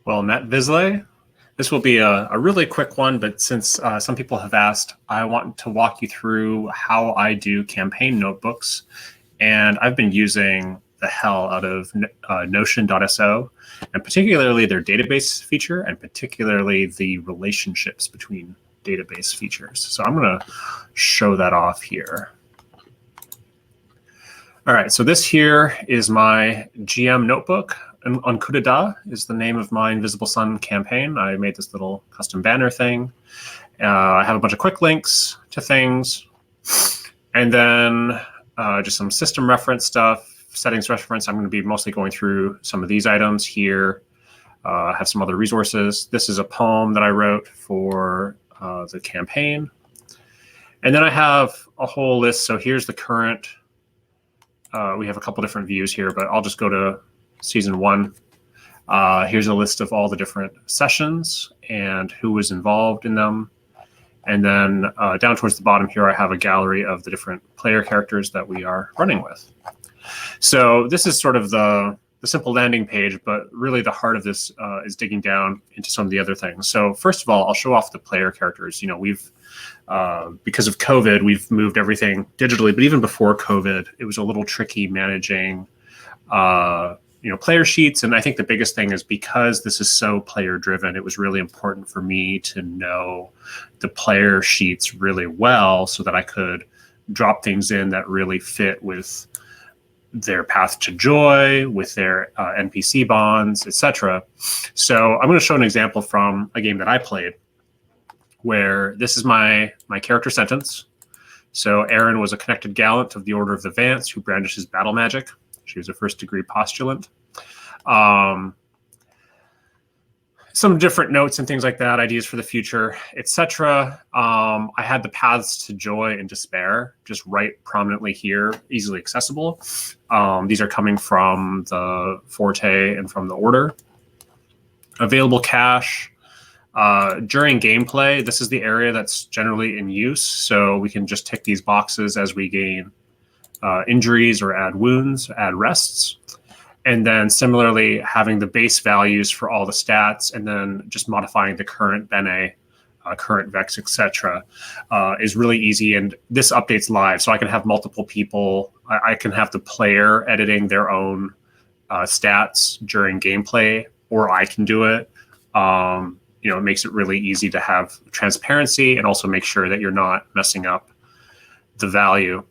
Well, Matt Visley, this will be a really quick one, but since some people have asked, I want to walk you through how I do campaign notebooks. And I've been using the hell out of Notion.so, and particularly their database feature, and particularly the relationships between database features. So I'm going to show that off here. All right, so this here is my GM notebook. Unkudada is the name of my Invisible Sun campaign. I made this little custom banner thing. I have a bunch of quick links to things, and then just some system reference stuff, settings reference. I'm going to be mostly going through some of these items here. I have some other resources. This is a poem that I wrote for the campaign. And then I have a whole list. So here's the current. We have a couple different views here, but I'll just go to season 1. Here's a list of all the different sessions and who was involved in them. And then down towards the bottom here, I have a gallery of the different player characters that we are running with. So this is sort of the simple landing page, but really the heart of this is digging down into some of the other things. So first of all, I'll show off the player characters. You know, we've because of COVID, we've moved everything digitally, but even before COVID, it was a little tricky managing player sheets. And I think the biggest thing is because this is so player driven, it was really important for me to know the player sheets really well so that I could drop things in that really fit with their path to joy, with their NPC bonds, etc. So I'm going to show an example from a game that I played where this is my character sentence. So Erin was a connected gallant of the Order of the Vance who brandishes battle magic. She was a first-degree postulant. Some different notes and things like that, ideas for the future, etc. I had the paths to joy and despair just right prominently here, easily accessible. These are coming from the Forte and from the Order. Available cache. During gameplay, this is the area that's generally in use, so we can just tick these boxes as we gain injuries or add wounds, add rests. And then similarly, having the base values for all the stats and then just modifying the current Bene, current Vex, etc. Is really easy. And this updates live, so I can have multiple people. I can have the player editing their own stats during gameplay, or I can do it. It makes it really easy to have transparency and also make sure that you're not messing up the value.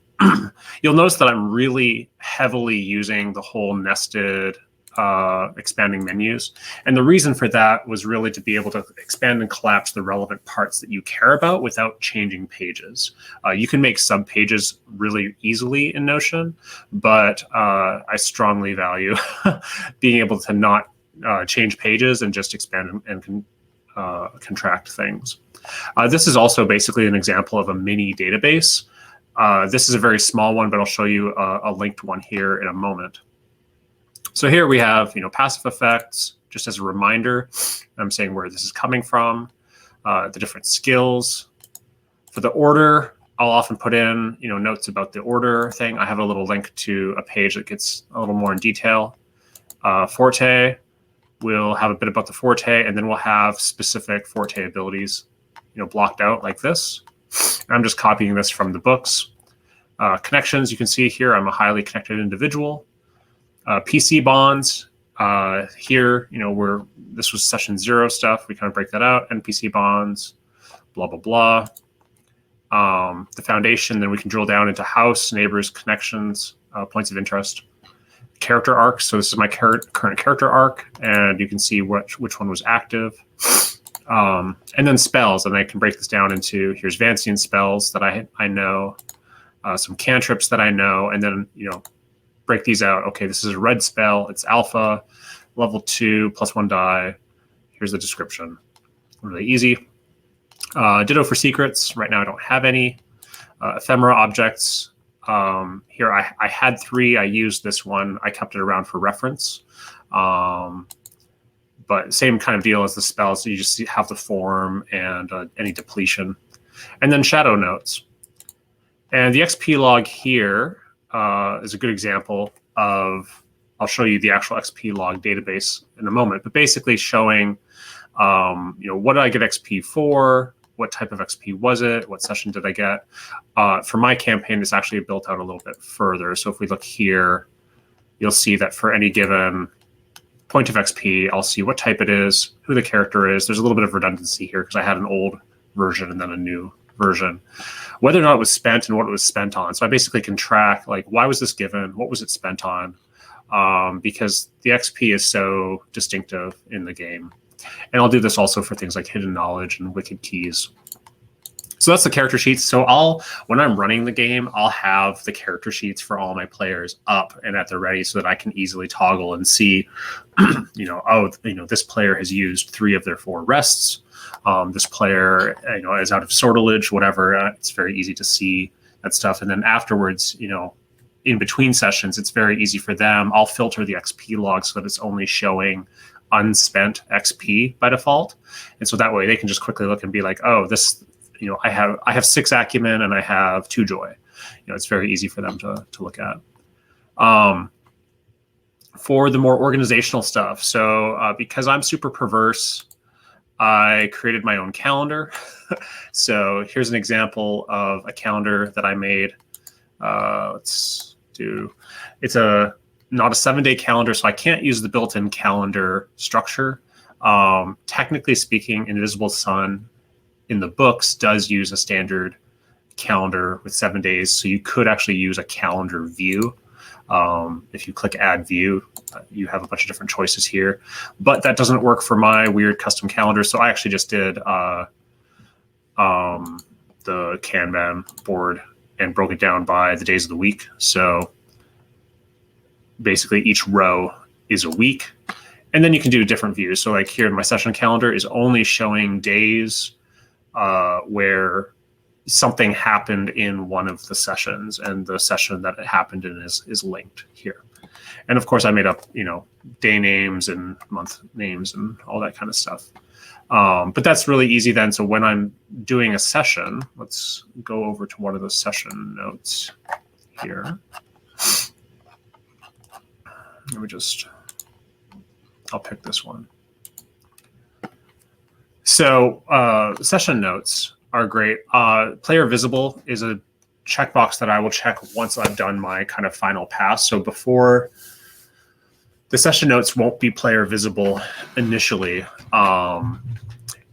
You'll notice that I'm really heavily using the whole nested expanding menus. And the reason for that was really to be able to expand and collapse the relevant parts that you care about without changing pages. You can make sub-pages really easily in Notion, but I strongly value being able to not change pages and just expand and contract things. This is also basically an example of a mini database. This is a very small one, but I'll show you a linked one here in a moment. So here we have, passive effects, just as a reminder. I'm saying where this is coming from, the different skills. For the order, I'll often put in, notes about the order thing. I have a little link to a page that gets a little more in detail. Forte, we'll have a bit about the Forte, and then we'll have specific Forte abilities, blocked out like this. I'm just copying this from the books. Connections, you can see here, I'm a highly connected individual. PC bonds, here, this was session 0 stuff. We kind of break that out. NPC bonds, blah, blah, blah. The foundation, then we can drill down into house, neighbors, connections, points of interest. Character arcs, so this is my current character arc, and you can see which one was active. And then spells, and I can break this down into, here's Vancian spells that I know, some cantrips that I know, and then, break these out. Okay, this is a red spell, it's alpha, level 2, +1 die. Here's the description. Really easy. Ditto for secrets. Right now I don't have any. Ephemera objects. Here I had 3, I used this one. I kept it around for reference. But same kind of deal as the spells. So you just have the form and any depletion. And then shadow notes. And the XP log here is a good example of I'll show you the actual XP log database in a moment, but basically showing, what did I get XP for? What type of XP was it? What session did I get? For my campaign, it's actually built out a little bit further. So if we look here, you'll see that for any given point of XP, I'll see what type it is, who the character is. There's a little bit of redundancy here because I had an old version and then a new version, whether or not it was spent and what it was spent on. So I basically can track, like, why was this given? What was it spent on? Because the XP is so distinctive in the game. And I'll do this also for things like hidden knowledge and wicked keys. So that's the character sheets. So when I'm running the game, I'll have the character sheets for all my players up and at the ready so that I can easily toggle and see, this player has used 3 of their 4 rests. This player, is out of sortilege, whatever. It's very easy to see that stuff. And then afterwards, in between sessions, it's very easy for them. I'll filter the XP log so that it's only showing unspent XP by default. And so that way they can just quickly look and be like, oh, this, I have 6 acumen and I have 2 joy. It's very easy for them to look at. For the more organizational stuff, so because I'm super perverse, I created my own calendar. So here's an example of a calendar that I made. Let's do, it's not a 7-day calendar, so I can't use the built-in calendar structure. Technically speaking, Invisible Sun in the books does use a standard calendar with 7 days, so you could actually use a calendar view. If you click Add View, you have a bunch of different choices here, but that doesn't work for my weird custom calendar. So I actually just did the Kanban board and broke it down by the days of the week. So basically each row is a week, and then you can do different views. So like here in my session calendar is only showing days where something happened in one of the sessions, and the session that it happened in is linked here. And of course I made up, day names and month names and all that kind of stuff. But that's really easy then. So when I'm doing a session, let's go over to one of the session notes here. I'll pick this one. So session notes are great. Player visible is a checkbox that I will check once I've done my kind of final pass. So before, the session notes won't be player visible initially.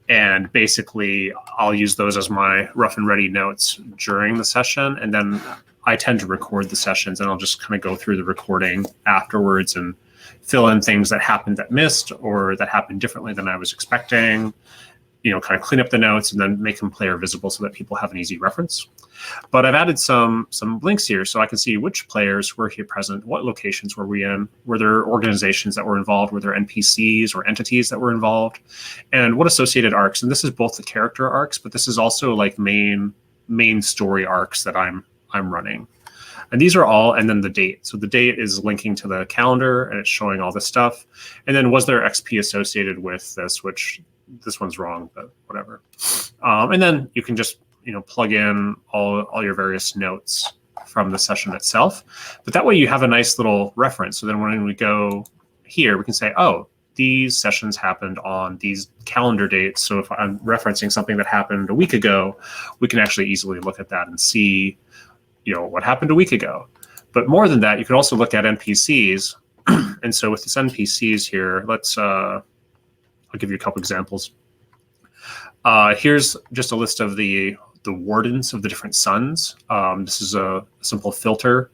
And basically I'll use those as my rough and ready notes during the session. And then I tend to record the sessions, and I'll just kind of go through the recording afterwards and fill in things that happened that missed or that happened differently than I was expecting, kind of clean up the notes and then make them player visible so that people have an easy reference. But I've added some links here so I can see which players were here present, what locations were we in, were there organizations that were involved, were there NPCs or entities that were involved, and what associated arcs. And this is both the character arcs, but this is also like main story arcs that I'm running. And these are all, and then the date. So the date is linking to the calendar and it's showing all this stuff. And then was there XP associated with this, which this one's wrong, but whatever. And then you can just, plug in all your various notes from the session itself. But that way you have a nice little reference. So then when we go here, we can say, oh, these sessions happened on these calendar dates. So if I'm referencing something that happened a week ago, we can actually easily look at that and see, what happened a week ago. But more than that, you can also look at NPCs. And so with this NPCs here, I'll give you a couple examples. Here's just a list of the wardens of the different suns. This is a simple filter.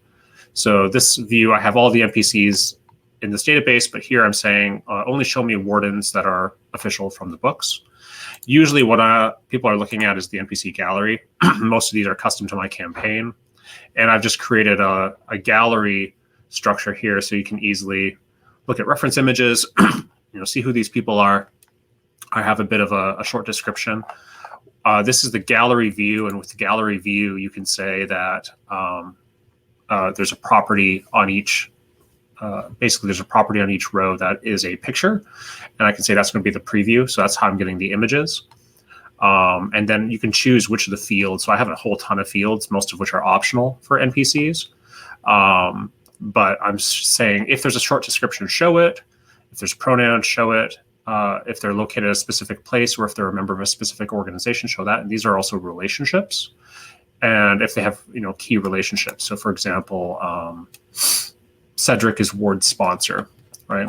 So this view, I have all the NPCs in this database, but here I'm saying only show me wardens that are official from the books. Usually what people are looking at is the NPC gallery. Most of these are custom to my campaign. And I've just created a gallery structure here so you can easily look at reference images, see who these people are. I have a bit of a short description. This is the gallery view, and with the gallery view, you can say that there's a property on each. Basically, there's a property on each row that is a picture, and I can say that's going to be the preview. So that's how I'm getting the images. And then you can choose which of the fields. So I have a whole ton of fields, most of which are optional for NPCs. but I'm saying if there's a short description, show it. If there's pronouns, show it. If they're located at a specific place or if they're a member of a specific organization, show that. And these are also relationships. And if they have, key relationships. So for example, Cedric is Ward's sponsor, right?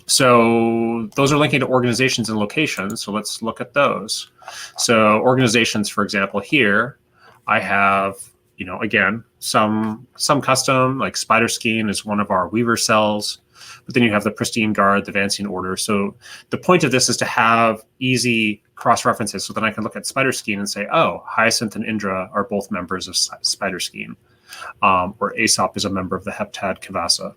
So those are linking to organizations and locations. So let's look at those. So organizations, for example, here, I have, again, some custom, like Spider Skein is one of our Weaver cells, but then you have the Pristine Guard, the Vancian Order. So the point of this is to have easy cross-references so that I can look at Spider Skein and say, oh, Hyacinth and Indra are both members of Spider Skein, or Aesop is a member of the Heptad Kavasa.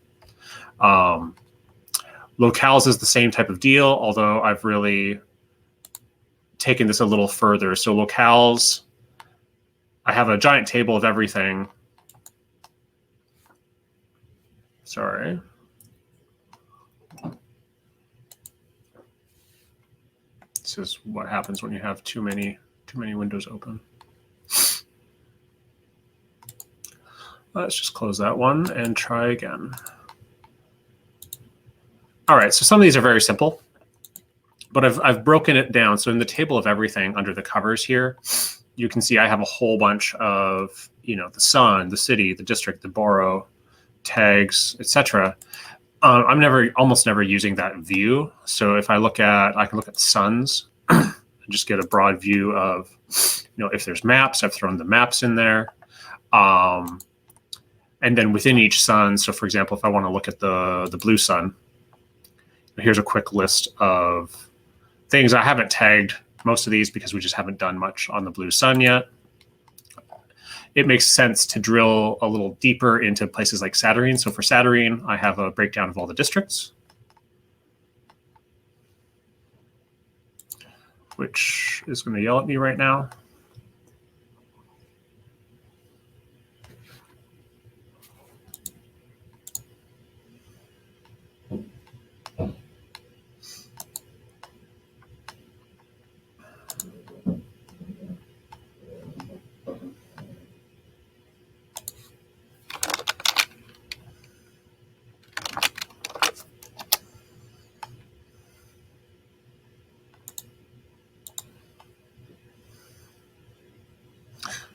Locales is the same type of deal, although I've really taken this a little further. So locales, I have a giant table of everything. Sorry. This is what happens when you have too many windows open. Let's just close that one and try again. All right, so some of these are very simple, but I've broken it down. So in the table of everything under the covers here, you can see I have a whole bunch of, the sun, the city, the district, the borough, tags, etc. I'm almost never using that view. So if I can look at the suns and just get a broad view of, if there's maps, I've thrown the maps in there. And then within each sun, so for example, if I want to look at the blue sun, here's a quick list of things. I haven't tagged most of these because we just haven't done much on the blue sun yet. It makes sense to drill a little deeper into places like Saturnine. So for Saturnine, I have a breakdown of all the districts, which is going to yell at me right now.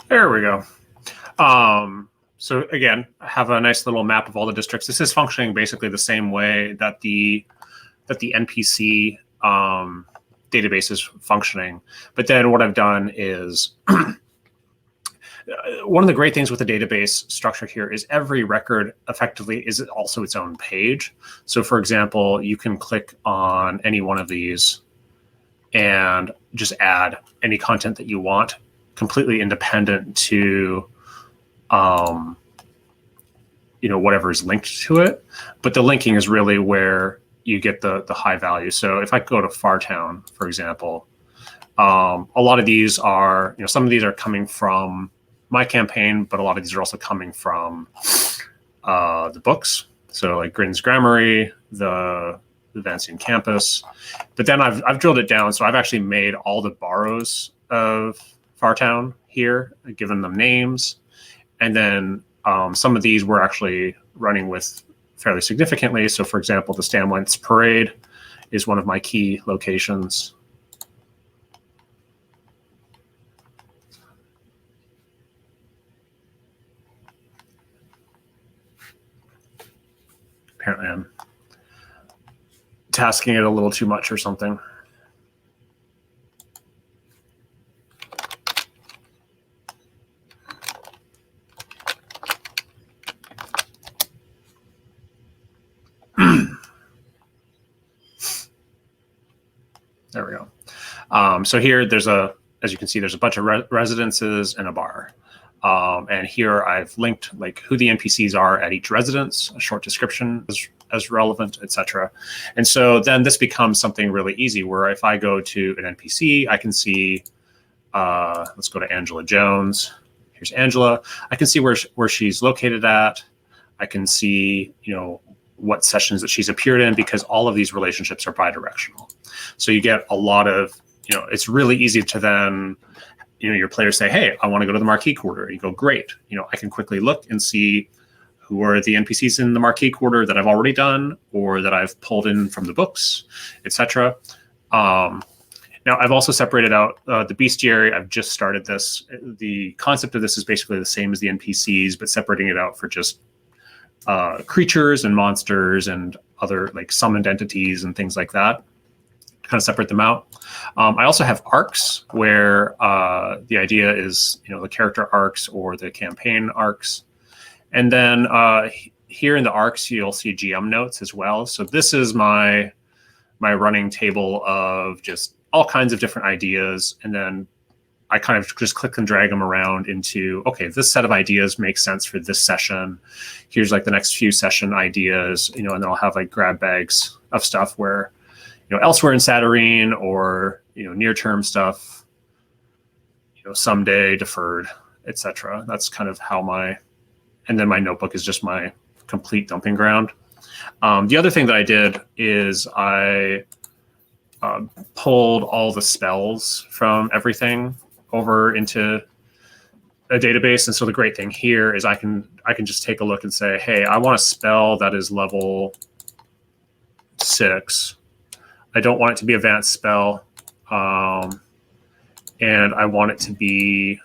There we go. So again, I have a nice little map of all the districts. This is functioning basically the same way that the NPC database is functioning. But then what I've done is one of the great things with the database structure here is every record effectively is also its own page. So for example, you can click on any one of these and just add any content that you want, completely independent to whatever is linked to it. But the linking is really where you get the high value. So if I go to Fartown, for example, a lot of these are, some of these are coming from my campaign, but a lot of these are also coming from the books. So like Grin's Grammary, the Vancian Campus. But then I've drilled it down. So I've actually made all the boroughs of Fartown here, given them names. And then some of these we're actually running with fairly significantly. So for example, the Stamwent's Parade is one of my key locations. Apparently I'm tasking it a little too much or something. There we go. So here as you can see, there's a bunch of residences and a bar. And here I've linked like who the NPCs are at each residence, a short description as relevant, etc. And so then this becomes something really easy where if I go to an NPC, I can see, let's go to Angela Jones. Here's Angela. I can see where she's located at. I can see, what sessions that she's appeared in, because all of these relationships are bidirectional. So you get a lot of, it's really easy to then, your players say, hey, I want to go to the Marquee Quarter. You go, great. I can quickly look and see who are the NPCs in the Marquee Quarter that I've already done or that I've pulled in from the books, etc. Now, I've also separated out the Bestiary. I've just started this. The concept of this is basically the same as the NPCs, but separating it out for just creatures and monsters and other like summoned entities and things like that. Kind of separate them out. I also have arcs where the idea is, the character arcs or the campaign arcs. And then here in the arcs, you'll see GM notes as well. So this is my running table of just all kinds of different ideas. And then I kind of just click and drag them around into, okay, this set of ideas makes sense for this session. Here's like the next few session ideas, and then I'll have like grab bags of stuff where, elsewhere in Saturnine or, near-term stuff, someday deferred, etc. That's kind of how and then my notebook is just my complete dumping ground. The other thing that I did is I pulled all the spells from everything over into a database. And so the great thing here is I can just take a look and say, hey, I want a spell that is level 6. I don't want it to be a advanced spell. And I want it to be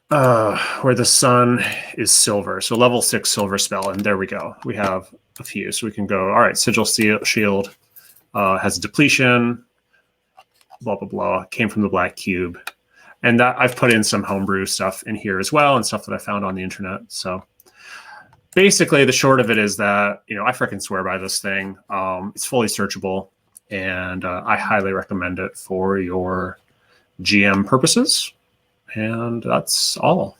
where the sun is silver. So level 6 silver spell. And there we go. We have a few. So we can go, all right, Sigil Shield has a depletion, blah, blah, blah, came from the black cube. And that I've put in some homebrew stuff in here as well and stuff that I found on the internet. So basically the short of it is that, I freaking swear by this thing. It's fully searchable and I highly recommend it for your GM purposes. And that's all.